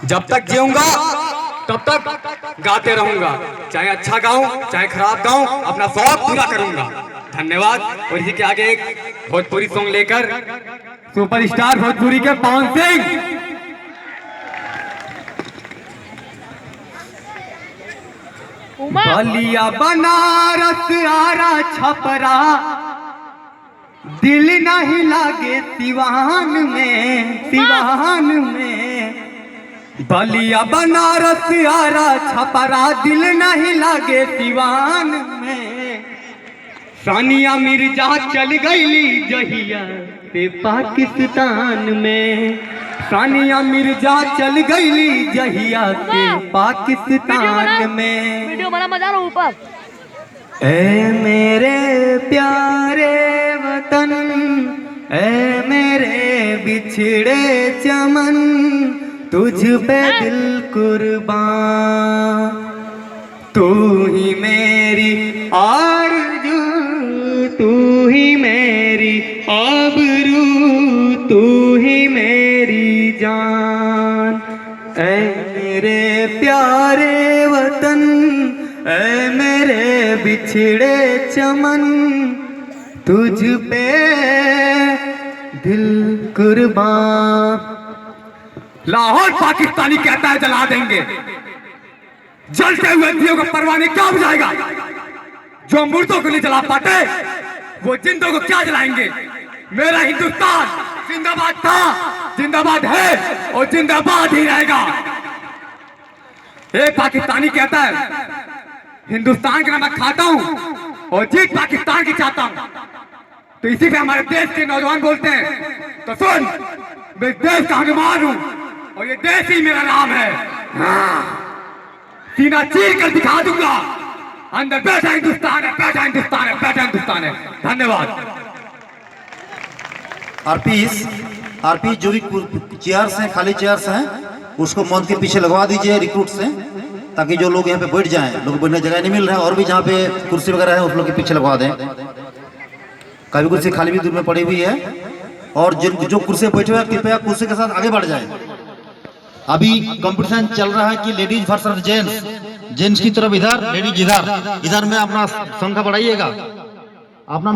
जब तक जीऊंगा तब तक गाते रहूंगा, चाहे अच्छा गाऊं चाहे खराब गाऊं, अपना शौक पूरा करूंगा। धन्यवाद। और इसी के आगे एक भोजपुरी सॉन्ग लेकर सुपरस्टार भोजपुरी के पवन सिंह। बलिया बनारस आरा छपरा, दिल नहीं लागे सिवान में, सिवान में। बलिया बनारस आरा छपरा, दिल नहीं लागे सिवान में। सानिया मिर्जा चल गईली जहिया पे पाकिस्तान में, सानिया मिर्जा चल गईली जहिया पे पाकिस्तान में। वीडियो बना मजा लो ऊपर। ऐ मेरे प्यारे वतन, ऐ मेरे बिछड़े चमन, तुझ पे दिल कुर्बान। तू ही मेरी आरज़ू, तू ही मेरी आबरू, तू ही मेरी जान। ऐ मेरे प्यारे वतन, ऐ मेरे बिछड़े चमन, तुझ पे दिल कुर्बान। लाहौर पाकिस्तानी कहता है जला देंगे, जलते हुए दियों का परवाने क्या बुझाएगा। जो मुर्दों को नहीं जला पाते वो जिंदों को क्या जलाएंगे। मेरा हिंदुस्तान जिंदाबाद था, जिंदाबाद है और जिंदाबाद ही रहेगा। एक पाकिस्तानी कहता है हिंदुस्तान का नमक खाता हूं और जीत पाकिस्तान की चाहता हूं। तो इसी पे हमारे देश के नौजवान बोलते हैं, तो सुन, मैं देश का हनुमान हूं और ये देश ही मेरा नाम है। सीना चीर कर दिखा दूंगा, अंदर बैठा हिंदुस्तान है, बैठा हिंदुस्तान है, बैठा हिंदुस्तान है। धन्यवाद। आरपीस जो भी चेयर्स हैं, खाली चेयर्स हैं, उसको मंच के पीछे लगवा दीजिए रिक्रूट से, ताकि जो लोग यहाँ पे बैठ जाएं। लोग बैठने जगह नहीं मिल रहा है, और भी जहाँ पे कुर्सी वगैरह है उस लोग के पीछे लगवा दें। काफी कुर्सी खाली भी दूर में पड़ी हुई है, और जो कुर्सी बैठे हुए कृपया कुर्सी के साथ आगे बढ़ जाए। अभी कंपटीशन चल रहा है कि लेडीज वर्सेस जेंट्स, जेंट्स की तरफ इधर, लेडीज इधर। इधर में अपना संख्या बढ़ाइएगा, अपना